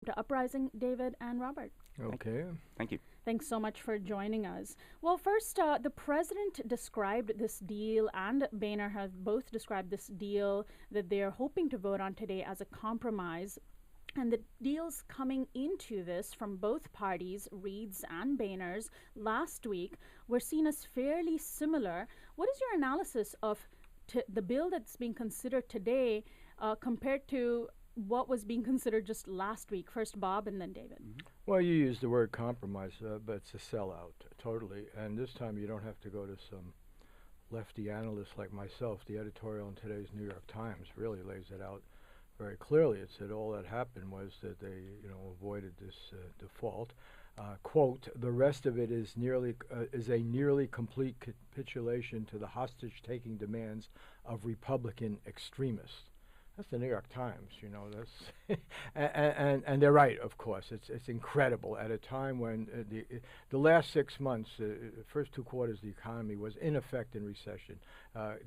to Uprising, David and Robert. Okay. Thank you. Thanks so much for joining us. Well, first, the president described this deal, and Boehner have both described this deal that they're hoping to vote on today as a compromise. And the deals coming into this from both parties, Reed's and Boehner's, last week were seen as fairly similar. What is your analysis of the bill that's being considered today compared to what was being considered just last week? First Bob and then David. Well, you used the word compromise, but it's a sellout, totally. And this time you don't have to go to some lefty analyst like myself. The editorial in today's New York Times really lays it out very clearly. It said all that happened was that they, avoided this default. Quote, the rest of it is a nearly complete capitulation to the hostage-taking demands of Republican extremists. That's the New York Times, that's and they're right, of course. It's incredible at a time when the last 6 months, first 2 quarters, the economy was in effect in recession,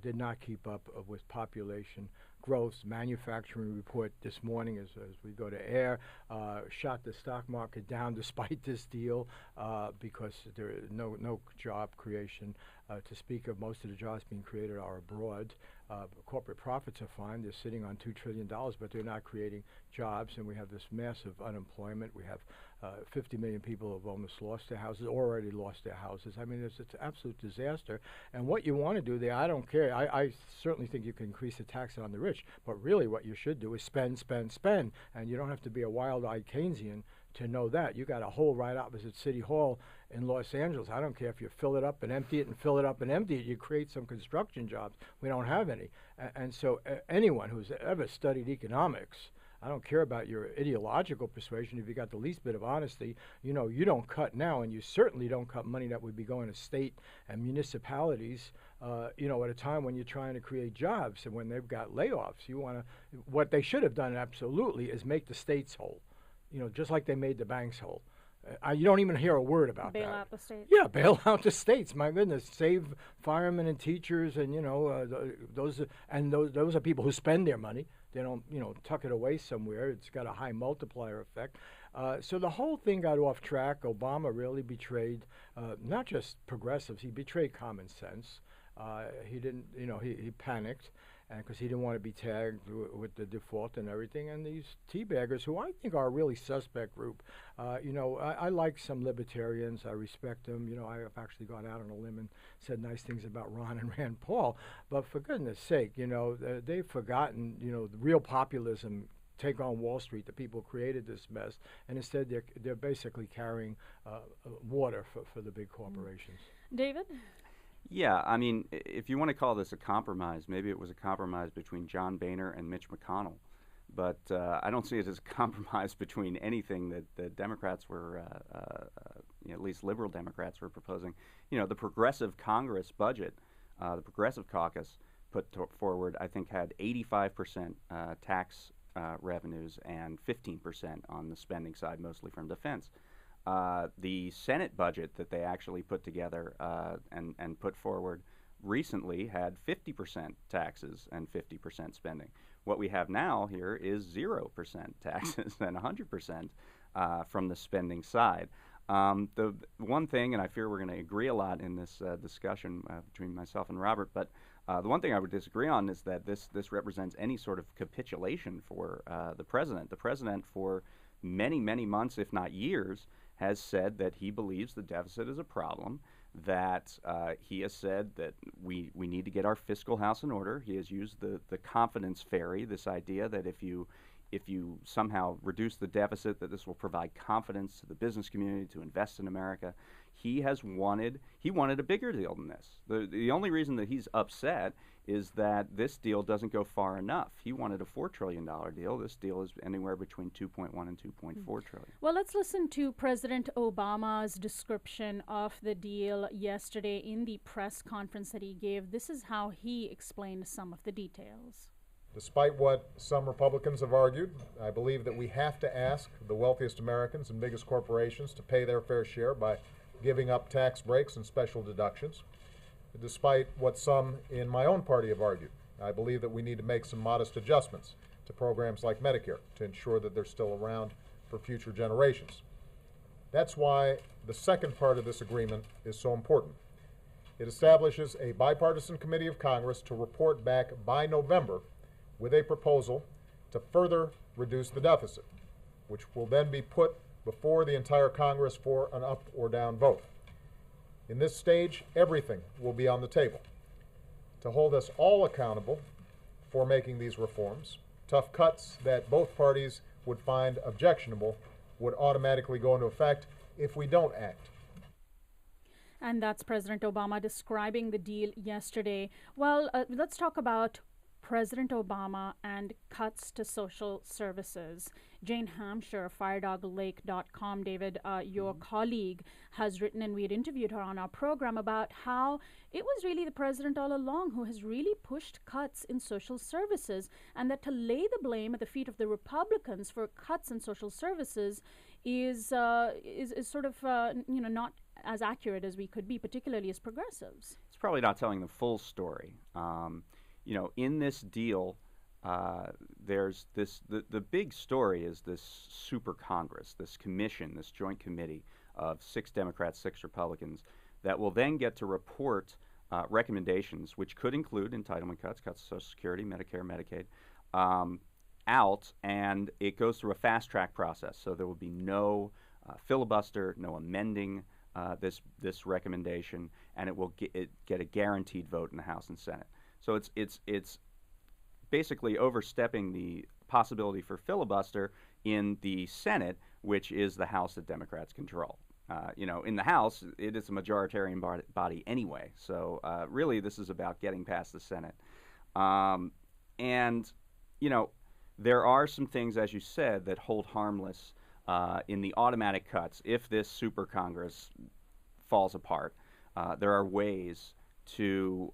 did not keep up with population growth. Manufacturing report this morning as we go to air shot the stock market down despite this deal because there is no job creation to speak of. Most of the jobs being created are abroad. Corporate profits are fine. They're sitting on $2 trillion, but they're not creating jobs, and we have this massive unemployment. We have 50 million people who have almost lost their houses, already lost their houses. I mean, it's an absolute disaster. And what you want to do there, I don't care. I certainly think you can increase the tax on the rich, but really what you should do is spend, spend, spend. And you don't have to be a wild-eyed Keynesian to know that. You got a hole right opposite City Hall in Los Angeles. I don't care if you fill it up and empty it and fill it up and empty it. You create some construction jobs. We don't have any. And so anyone who's ever studied economics, I don't care about your ideological persuasion. If you got the least bit of honesty, you don't cut now, and you certainly don't cut money that would be going to state and municipalities, at a time when you're trying to create jobs and when they've got layoffs. What they should have done absolutely is make the states whole, just like they made the banks whole. You don't even hear a word about that. Bail out the states. Yeah, bail out the states. My goodness, save firemen and teachers, and those are people who spend their money. They don't, tuck it away somewhere. It's got a high multiplier effect. So the whole thing got off track. Obama really betrayed not just progressives. He betrayed common sense. He didn't, he panicked. Because he didn't want to be tagged with the default and everything. And these teabaggers, who I think are a really suspect group, I like some libertarians. I respect them. I've actually gone out on a limb and said nice things about Ron and Rand Paul. But for goodness sake, they've forgotten, the real populism. Take on Wall Street, the people who created this mess, and instead they're basically carrying water for the big corporations. David? Yeah, I mean, if you want to call this a compromise, maybe it was a compromise between John Boehner and Mitch McConnell. But I don't see it as a compromise between anything that the Democrats were, at least liberal Democrats were proposing. The Progressive Congress budget, the Progressive Caucus put forward, I think, had 85% tax revenues and 15% on the spending side, mostly from defense. The Senate budget that they actually put together and put forward recently had 50% taxes and 50% spending. What we have now here is 0% taxes and 100% from the spending side. The one thing, and I fear we're going to agree a lot in this discussion between myself and Robert, but the one thing I would disagree on is that this represents any sort of capitulation for the president. The president, for many, many months, if not years, has said that he believes the deficit is a problem, that he has said that we need to get our fiscal house in order. He has used the confidence fairy, this idea that if you somehow reduce the deficit, that this will provide confidence to the business community to invest in America. He wanted a bigger deal than this. The only reason that he's upset is that this deal doesn't go far enough. He wanted a $4 trillion deal. This deal is anywhere between 2.1 and 2.4 trillion. Well, let's listen to President Obama's description of the deal yesterday in the press conference that he gave. This is how he explained some of the details. Despite what some Republicans have argued, I believe that we have to ask the wealthiest Americans and biggest corporations to pay their fair share by giving up tax breaks and special deductions. Despite what some in my own party have argued, I believe that we need to make some modest adjustments to programs like Medicare to ensure that they're still around for future generations. That's why the second part of this agreement is so important. It establishes a bipartisan committee of Congress to report back by November with a proposal to further reduce the deficit, which will then be put before the entire Congress for an up or down vote. In this stage, everything will be on the table. To hold us all accountable for making these reforms, tough cuts that both parties would find objectionable would automatically go into effect if we don't act. And that's President Obama describing the deal yesterday. Well, let's talk about President Obama and cuts to social services. Jane Hampshire, firedoglake.com, David, your colleague, has written, and we had interviewed her on our program, about how it was really the president all along who has really pushed cuts in social services, and that to lay the blame at the feet of the Republicans for cuts in social services is sort of not as accurate as we could be, particularly as progressives. It's probably not telling the full story. In this deal, there's the big story is this super Congress, this commission, this joint committee of 6 Democrats, 6 Republicans, that will then get to report recommendations, which could include entitlement cuts to Social Security, Medicare, Medicaid, out, and it goes through a fast-track process. So there will be no filibuster, no amending this recommendation, and it will get a guaranteed vote in the House and Senate. So it's basically overstepping the possibility for filibuster in the Senate, which is the House that Democrats control. In the House, it is a majoritarian body anyway. So really, this is about getting past the Senate. There are some things, as you said, that hold harmless in the automatic cuts. If this super Congress falls apart, there are ways to,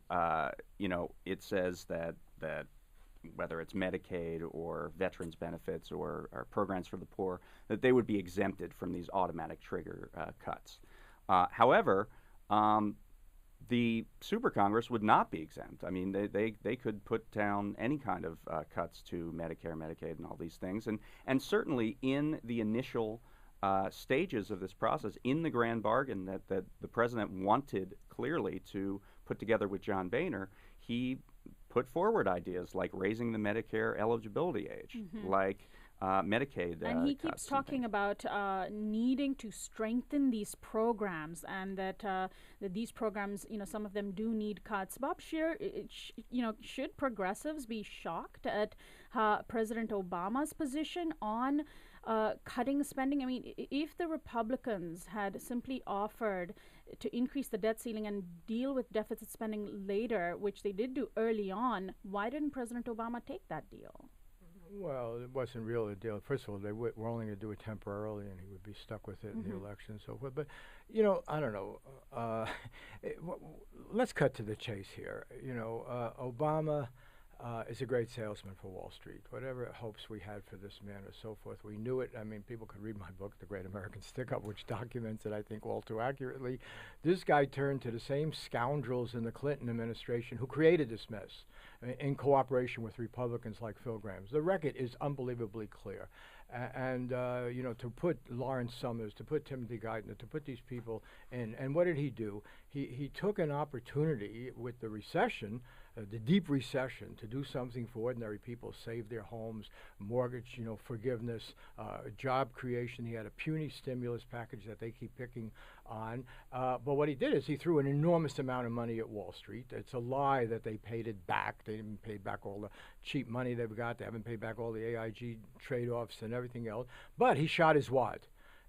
it says that whether it's Medicaid or veterans benefits or programs for the poor, that they would be exempted from these automatic trigger cuts. However, the super Congress would not be exempt. I mean, they could put down any kind of cuts to Medicare, Medicaid, and all these things. And certainly in the initial stages of this process, in the grand bargain that the president wanted clearly to put together with John Boehner, he put forward ideas like raising the Medicare eligibility age, like Medicaid. And he keeps talking about needing to strengthen these programs, and that these programs, some of them do need cuts. Bob Scheer, should progressives be shocked at President Obama's position on cutting spending? I mean, if the Republicans had simply offered to increase the debt ceiling and deal with deficit spending later, which they did do early on, why didn't President Obama take that deal? Well, it wasn't really a deal. First of all, they were only going to do it temporarily, and he would be stuck with it in the election and so forth. But, I don't know. Let's cut to the chase here. Obama is a great salesman for Wall Street. Whatever hopes we had for this man or so forth, we knew it. I mean, people could read my book, The Great American Stick-Up, which documents it, I think, all too accurately. This guy turned to the same scoundrels in the Clinton administration who created this mess in cooperation with Republicans like Phil Gramm. The record is unbelievably clear. To put Lawrence Summers, to put Timothy Geithner, to put these people in, and what did he do? He took an opportunity with the recession, the deep recession, to do something for ordinary people, save their homes, mortgage, forgiveness, job creation. He had a puny stimulus package that they keep picking on. But what he did is he threw an enormous amount of money at Wall Street. It's a lie that they paid it back. They didn't pay back all the cheap money they've got. They haven't paid back all the AIG trade-offs and everything else. But he shot his wad.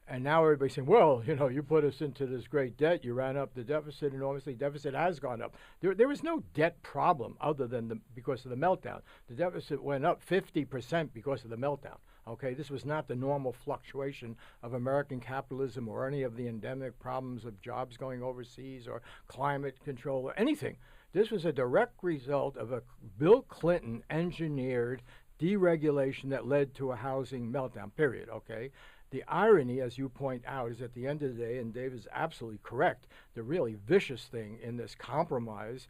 And now everybody's saying, well, you put us into this great debt. You ran up the deficit enormously. Deficit has gone up. There was no debt problem other than because of the meltdown. The deficit went up 50% because of the meltdown. Okay, this was not the normal fluctuation of American capitalism or any of the endemic problems of jobs going overseas or climate control or anything. This was a direct result of a Bill Clinton engineered deregulation that led to a housing meltdown, period, okay? The irony, as you point out, is at the end of the day, and Dave is absolutely correct, the really vicious thing in this compromise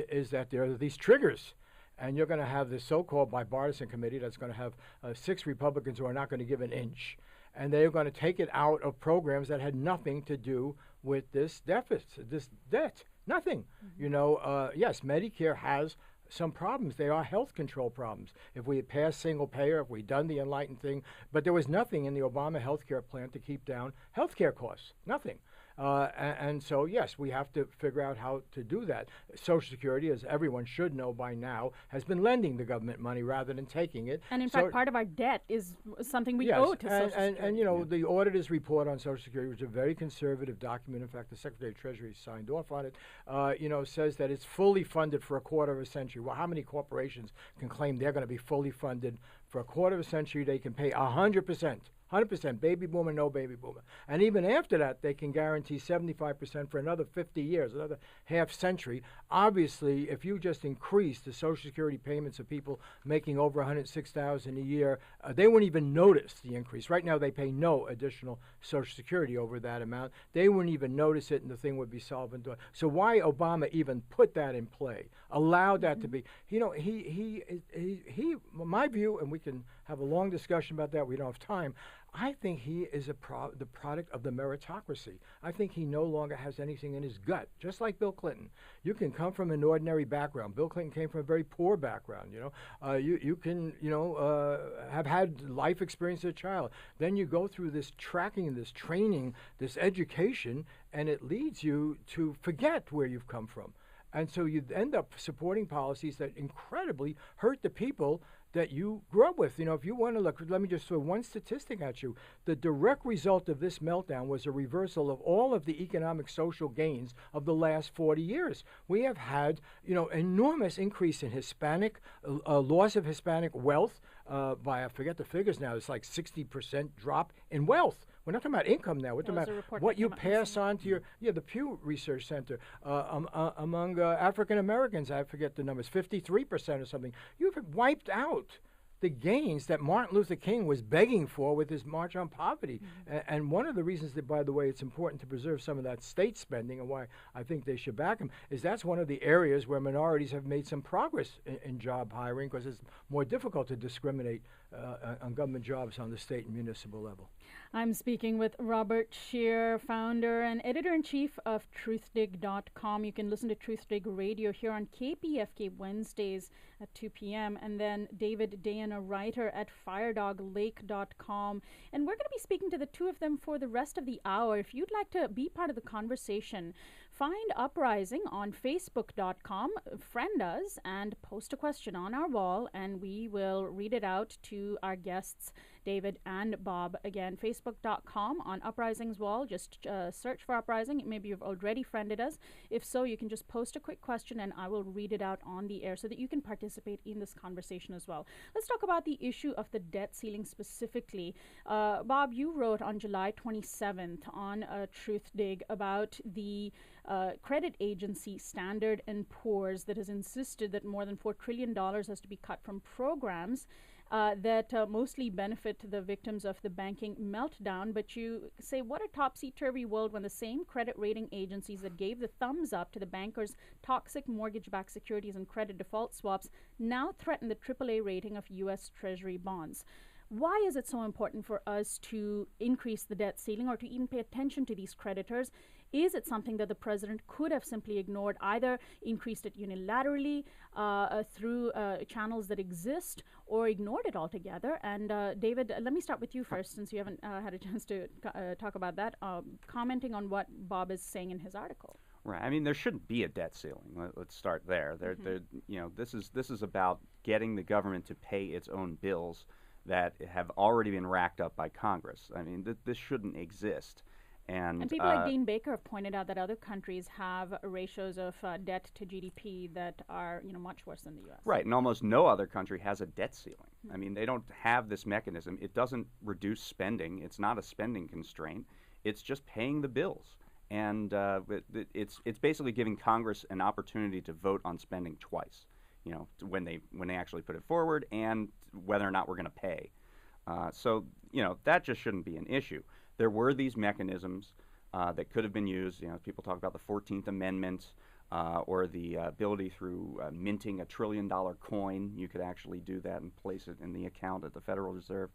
is that there are these triggers. And you're going to have this so-called bipartisan committee that's going to have 6 Republicans who are not going to give an inch. and they were going to take it out of programs that had nothing to do with this deficit, this debt. Nothing. Yes, Medicare has some problems. They are health control problems. If we had passed single payer, if we'd done the Enlightened thing, but there was nothing in the Obama health care plan to keep down health care costs. Nothing. And so, yes, we have to figure out how to do that. Social Security, as everyone should know by now, has been lending the government money rather than taking it. And in fact, part of our debt is something we owe to Social Security. And the auditor's report on Social Security, which is a very conservative document, in fact, the Secretary of Treasury signed off on it, says that it's fully funded for a quarter of a century. Well, how many corporations can claim they're going to be fully funded for a quarter of a century? They can pay 100%. 100%, baby boomer, no baby boomer. And even after that, they can guarantee 75% for another 50 years, another half century. Obviously, if you just increase the Social Security payments of people making over $106,000 a year, they wouldn't even notice the increase. Right now, they pay no additional Social Security over that amount. They wouldn't even notice it, and the thing would be solvent. So why Obama even put that in play, allowed that to be? My view, and we can have a long discussion about that. We don't have time. I think he is the product of the meritocracy. I think he no longer has anything in his gut, just like Bill Clinton. You can come from an ordinary background. Bill Clinton came from a very poor background. You can have had life experience as a child. Then you go through this tracking, this training, this education, and it leads you to forget where you've come from. And so you end up supporting policies that incredibly hurt the people that you grew up with. If you want to look, let me just throw one statistic at you. The direct result of this meltdown was a reversal of all of the economic social gains of the last 40 years. We have had, enormous increase in Hispanic, loss of Hispanic wealth by, I forget the figures now, it's like 60% drop in wealth. We're not talking about income now. We're talking about what you pass on to your, the Pew Research Center. Among African Americans, I forget the numbers, 53% or something. You've wiped out the gains that Martin Luther King was begging for with his March on Poverty. And one of the reasons that, by the way, it's important to preserve some of that state spending and why I think they should back him is that's one of the areas where minorities have made some progress in job hiring, because it's more difficult to discriminate on government jobs on the state and municipal level. I'm speaking with Robert Scheer, founder and editor-in-chief of truthdig.com. You can listen to Truthdig Radio here on KPFK Wednesdays at 2 p.m. And then David Dayen, a writer at firedoglake.com. And we're going to be speaking to the two of them for the rest of the hour. If you'd like to be part of the conversation, find Uprising on Facebook.com, friend us, and post a question on our wall, and we will read it out to our guests, David and Bob. Again, Facebook.com on Uprising's wall. Just search for Uprising. Maybe you've already friended us. If so, you can just post a quick question, and I will read it out on the air so that you can participate in this conversation as well. Let's talk about the issue of the debt ceiling specifically. Bob, you wrote on July 27th on Truthdig about the credit agency Standard & Poor's that has insisted that more than $4 trillion has to be cut from programs that mostly benefit the victims of the banking meltdown. But you say, what a topsy-turvy world when the same credit rating agencies that gave the thumbs up to the bankers' toxic mortgage-backed securities and credit default swaps now threaten the AAA rating of U.S. Treasury bonds. Why is it so important for us to increase the debt ceiling or to even pay attention to these creditors? Is it something that the president could have simply ignored, either increased it unilaterally through channels that exist, or ignored it altogether? And David, let me start with you first, since you haven't had a chance to talk about that, commenting on what Bob is saying in his article. Right. I mean, there shouldn't be a debt ceiling. Let's start there. This is about getting the government to pay its own bills that have already been racked up by Congress. I mean, this shouldn't exist. And people like Dean Baker have pointed out that other countries have ratios of debt to GDP that are much worse than the U.S. Right, and almost no other country has a debt ceiling. I mean, they don't have this mechanism. It doesn't reduce spending. It's not a spending constraint. It's just paying the bills. And it's basically giving Congress an opportunity to vote on spending twice. When they actually put it forward, and whether or not we're going to pay. So that just shouldn't be an issue. There were these mechanisms that could have been used. People talk about the 14th Amendment. or the ability through minting $1 trillion coin. You could actually do that and place it in the account at the Federal Reserve.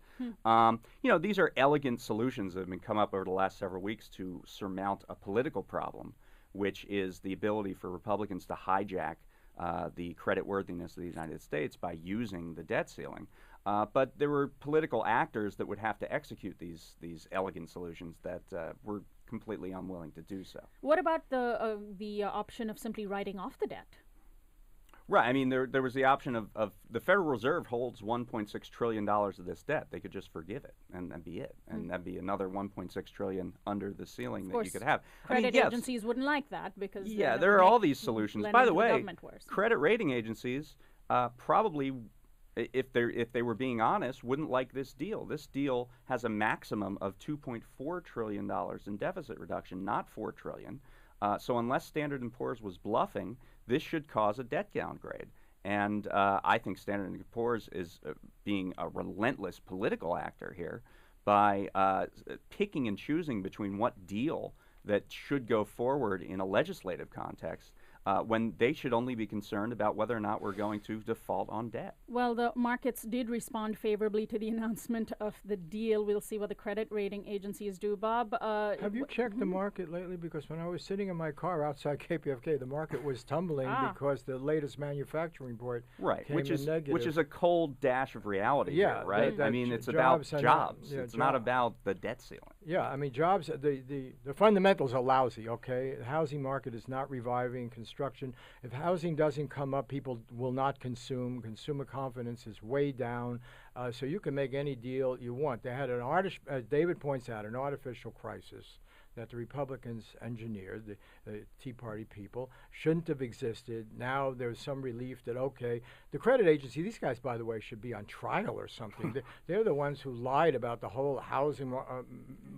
These are elegant solutions that have been come up over the last several weeks to surmount a political problem, which is the ability for Republicans to hijack the creditworthiness of the United States by using the debt ceiling. But there were political actors that would have to execute these elegant solutions that were completely unwilling to do so. What about the option of simply writing off the debt? Right. I mean, there was the option of the Federal Reserve holds $1.6 trillion of this debt. They could just forgive it, and that'd be it. And that'd be another $1.6 trillion under the ceiling that you could have. Credit agencies wouldn't like that because there are all these solutions. By the way, credit rating agencies probably, if they were being honest, wouldn't like this deal. This deal has a maximum of $2.4 trillion in deficit reduction, not $4 trillion. So unless Standard & Poor's was bluffing, this should cause a debt downgrade. And I think Standard & Poor's is being a relentless political actor here by picking and choosing between what deal that should go forward in a legislative context when they should only be concerned about whether or not we're going to default on debt. Well, the markets did respond favorably to the announcement of the deal. We'll see what the credit rating agencies do. Bob? Have you checked the market lately? Because when I was sitting in my car outside KPFK, the market was tumbling because the latest manufacturing report came in negative. Which is a cold dash of reality here, right? I mean, it's about jobs. It's not about the debt ceiling. Yeah, I mean, jobs, the fundamentals are lousy, okay? The housing market is not reviving. Construction. If housing doesn't come up, people will not consume. Consumer confidence is way down. So you can make any deal you want. They had as David points out, an artificial crisis that the Republicans engineered, the Tea Party people, shouldn't have existed. Now there's some relief that, okay, the credit agency, these guys, by the way, should be on trial or something. They're the ones who lied about the whole housing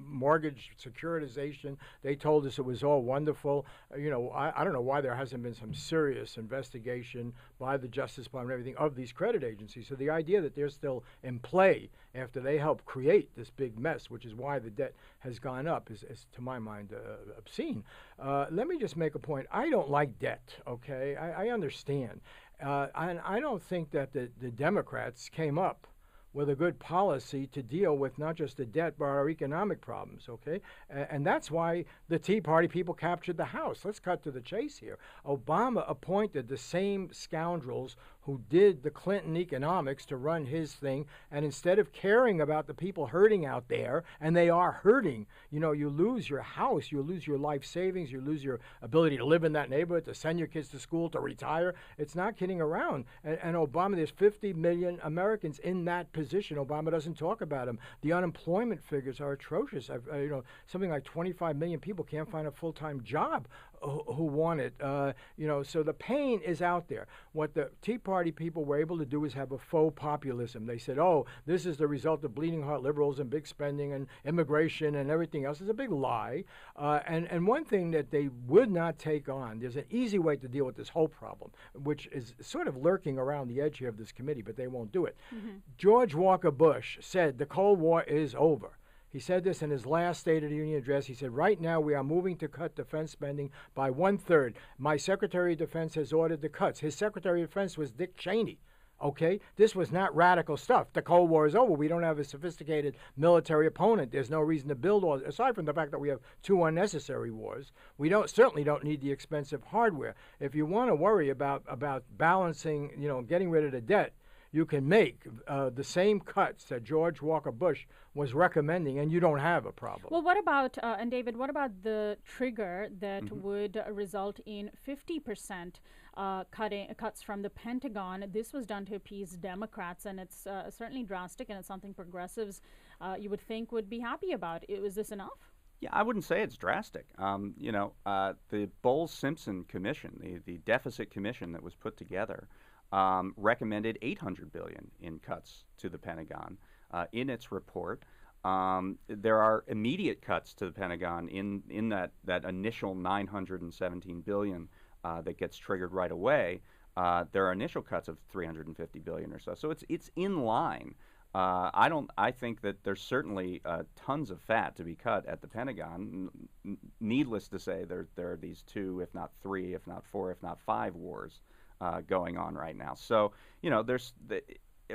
mortgage securitization. They told us it was all wonderful. I don't know why there hasn't been some serious investigation by the Justice Department and everything of these credit agencies. So the idea that they're still in play after they helped create this big mess, which is why the debt has gone up, is to my mind, obscene. Let me just make a point. I don't like debt, okay? I understand. And I don't think that the Democrats came up with a good policy to deal with not just the debt, but our economic problems, okay? And that's why the Tea Party people captured the House. Let's cut to the chase here. Obama appointed the same scoundrels who did the Clinton economics to run his thing, and instead of caring about the people hurting out there, and they are hurting, you lose your house, you lose your life savings, you lose your ability to live in that neighborhood, to send your kids to school, to retire. It's not kidding around. And Obama, there's 50 million Americans in that position. Obama doesn't talk about them. The unemployment figures are atrocious. Something like 25 million people can't find a full-time job who want it. So the pain is out there. What the Tea Party people were able to do is have a faux populism. They said, oh, this is the result of bleeding heart liberals and big spending and immigration and everything else. It's a big lie. And one thing that they would not take on, there's an easy way to deal with this whole problem, which is sort of lurking around the edge here of this committee, but they won't do it. George Walker Bush said the Cold War is over. He said this in his last State of the Union address. He said, right now we are moving to cut defense spending by 1/3. My Secretary of Defense has ordered the cuts. His Secretary of Defense was Dick Cheney. Okay? This was not radical stuff. The Cold War is over. We don't have a sophisticated military opponent. There's no reason to build all, aside from the fact that we have 2 unnecessary wars. We certainly don't need the expensive hardware. If you want to worry about balancing, getting rid of the debt, you can make the same cuts that George Walker Bush was recommending, and you don't have a problem. Well, what about, and David, what about the trigger that would result in 50% cuts from the Pentagon? This was done to appease Democrats, and it's certainly drastic, and it's something progressives you would think would be happy about. Was this enough? Yeah, I wouldn't say it's drastic. The Bowles-Simpson Commission, the deficit commission that was put together, recommended $800 billion in cuts to the Pentagon in its report. There are immediate cuts to the Pentagon in that initial $917 billion that gets triggered right away. There are initial cuts of $350 billion or so. So it's in line. I think that there's certainly tons of fat to be cut at the Pentagon. Needless to say, there are these 2, if not 3, if not 4, if not 5 wars going on right now. So,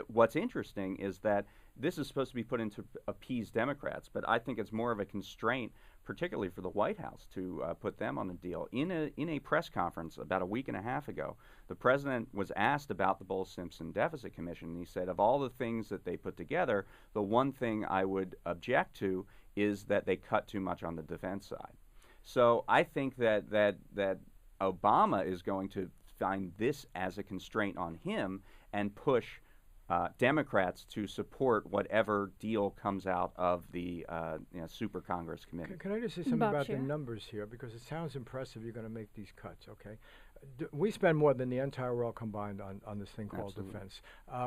what's interesting is that this is supposed to be put in to appease Democrats, but I think it's more of a constraint, particularly for the White House, to put them on a deal. In a press conference about a week and a half ago, the president was asked about the Bowles-Simpson Deficit Commission, and he said, of all the things that they put together, the one thing I would object to is that they cut too much on the defense side. So I think that Obama is going to find this as a constraint on him and push Democrats to support whatever deal comes out of the Super Congress Committee. Can I just say something Bob about Scheer? the numbers here? Because it sounds impressive you're going to make these cuts, okay? We spend more than the entire world combined on this thing called Absolutely. defense.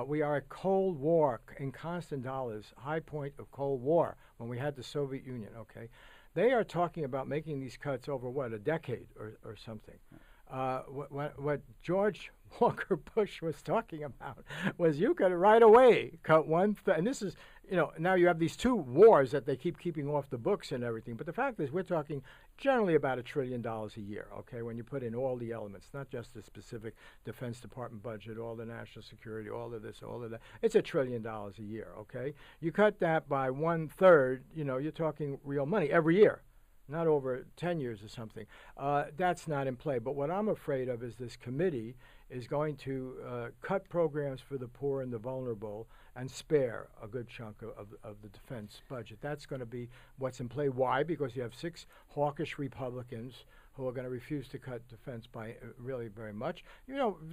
We are at Cold War in constant dollars, high point of Cold War when we had the Soviet Union, okay? They are talking about making these cuts over, what, a decade or something. What George Walker Bush was talking about was you could right away cut and this is, now you have these 2 wars that they keeping off the books and everything, but the fact is we're talking generally about $1 trillion a year, okay, when you put in all the elements, not just the specific Defense Department budget, all the national security, all of this, all of that. It's $1 trillion a year, okay? You cut that by 1/3, you're talking real money every year. Not over 10 years or something. That's not in play. But what I'm afraid of is this committee is going to cut programs for the poor and the vulnerable and spare a good chunk of the defense budget. That's going to be what's in play. Why? Because you have 6 hawkish Republicans who are going to refuse to cut defense by really very much.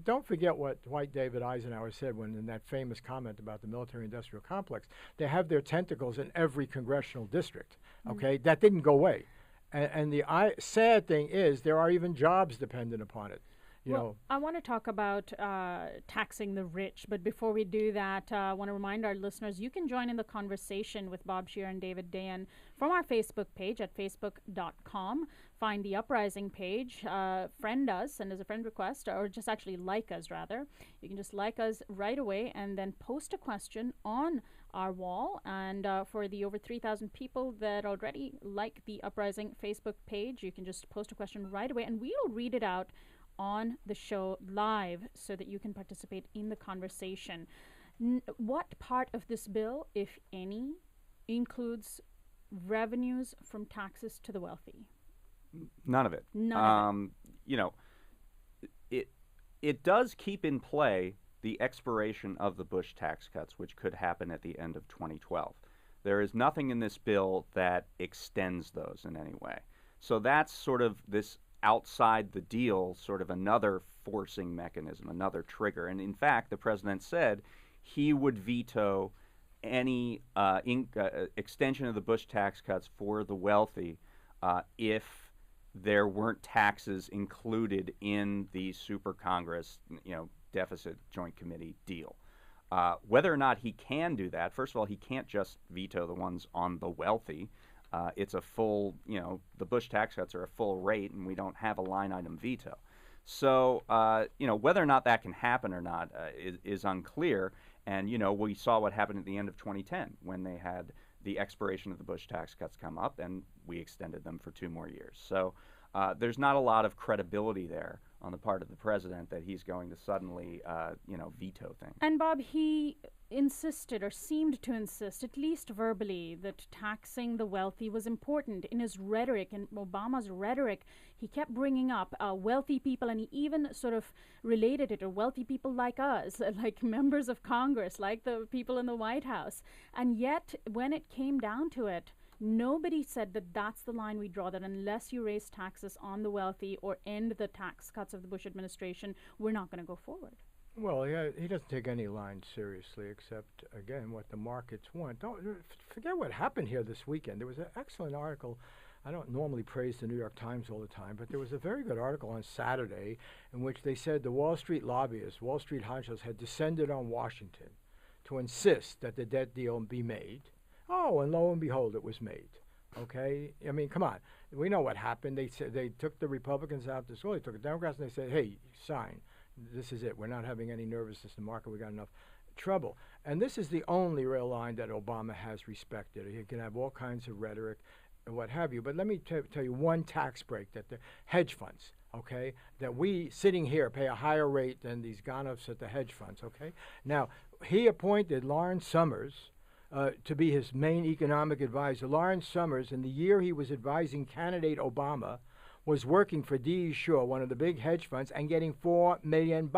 Don't forget what Dwight David Eisenhower said when in that famous comment about the military-industrial complex. They have their tentacles in every congressional district, okay? That didn't go away. And the sad thing is there are even jobs dependent upon it. I want to talk about taxing the rich, but before we do that, I want to remind our listeners you can join in the conversation with Bob Scheer and David Dayen from our Facebook page at facebook.com. Find the Uprising page, friend us, send us a friend request, or just actually like us, rather. You can just like us right away and then post a question on our wall. And for the over 3,000 people that already like the Uprising Facebook page, you can just post a question right away, and we'll read it out on the show live so that you can participate in the conversation. What part of this bill, if any, includes revenues from taxes to the wealthy? None of it. None of it. It does keep in play the expiration of the Bush tax cuts, which could happen at the end of 2012. There is nothing in this bill that extends those in any way. So that's sort of this outside the deal, sort of another forcing mechanism, another trigger. And in fact, the president said he would veto any extension of the Bush tax cuts for the wealthy if there weren't taxes included in the Super Congress, Deficit Joint Committee deal. Whether or not he can do that, first of all, he can't just veto the ones on the wealthy. It's a full, the Bush tax cuts are a full rate, and we don't have a line item veto. So, whether or not that can happen or not is unclear. And, we saw what happened at the end of 2010 when they had the expiration of the Bush tax cuts come up, and we extended them for 2 more years. So there's not a lot of credibility there on the part of the president that he's going to suddenly, veto things. And Bob, he insisted, or seemed to insist, at least verbally, that taxing the wealthy was important. In his rhetoric, in Obama's rhetoric, he kept bringing up wealthy people, and he even sort of related it to wealthy people like us, like members of Congress, like the people in the White House. And yet, when it came down to it, nobody said that that's the line we draw, that unless you raise taxes on the wealthy or end the tax cuts of the Bush administration, we're not going to go forward. Well, he doesn't take any line seriously, except, again, what the markets want. Don't forget what happened here this weekend. There was an excellent article. I don't normally praise the New York Times all the time, but there was a very good article on Saturday in which they said the Wall Street lobbyists, Wall Street honchos, had descended on Washington to insist that the debt deal be made. Oh, and lo and behold, it was made. Okay? I mean, come on. We know what happened. They said they took the Republicans out this way. They took the Democrats, and they said, hey, sign. This is it. We're not having any nervousness in the market. We got enough. trouble. And this is the only real line that Obama has respected. He can have all kinds of rhetoric and what have you. But let me tell you one tax break that the hedge funds, okay, that we sitting here pay a higher rate than these gone-offs at the hedge funds, okay? Now, he appointed Lawrence Summers to be his main economic advisor. Lawrence Summers, in the year he was advising candidate Obama, was working for D.E. Shaw, one of the big hedge funds, and getting $4 million.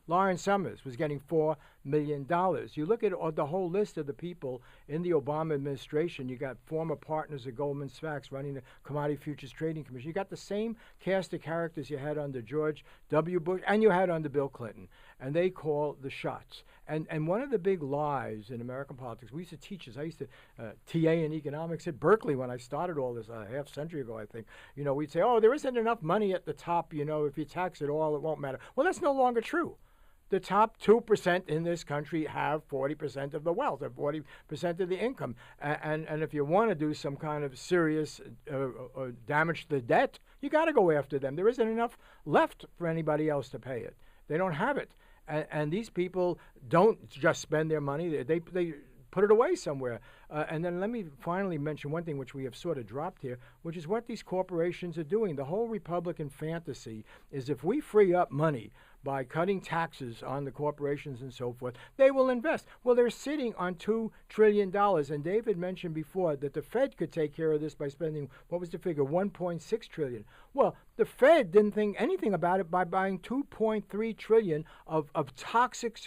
Lawrence Summers was getting $4 million. You look at the whole list of the people in the Obama administration. You got former partners of Goldman Sachs running the Commodity Futures Trading Commission. You got the same cast of characters you had under George W. Bush and you had under Bill Clinton. And they call the shots. And one of the big lies in American politics, we used to teach this. I used to TA in economics at Berkeley when I started all this a half century ago, I think. You know, we'd say, oh, there isn't enough money at the top. You know, if you tax it all, it won't matter. Well, that's no longer true. The top 2% in this country have 40% of the wealth, or 40% of the income. And if you want to do some kind of serious damage to the debt, you got to go after them. There isn't enough left for anybody else to pay it. They don't have it. And these people don't just spend their money. They put it away somewhere. And then let me finally mention one thing which we have sort of dropped here, which is what these corporations are doing. The whole Republican fantasy is if we free up money by cutting taxes on the corporations and so forth, they will invest. Well, they're sitting on $2 trillion. And David mentioned before that the Fed could take care of this by spending, what was the figure, $1.6 trillion. Well, the Fed didn't think anything about it by buying $2.3 trillion of toxic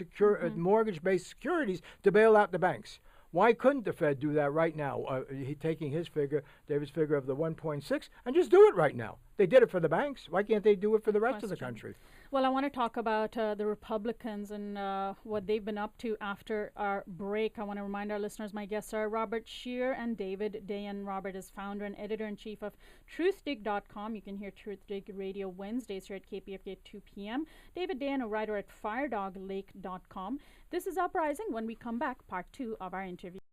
mortgage-based securities to bail out the banks. Why couldn't the Fed do that right now? Taking his figure, David's figure of the 1.6, and just do it right now. They did it for the banks. Why can't they do it for the rest of the country? Well, I want to talk about the Republicans and what they've been up to after our break. I want to remind our listeners, my guests are Robert Scheer and David Dayen. Robert is founder and editor-in-chief of TruthDig.com. You can hear TruthDig Radio Wednesdays here at KPFK at 2 p.m. David Dayen, a writer at FireDogLake.com. This is Uprising. When we come back, part 2 of our interview.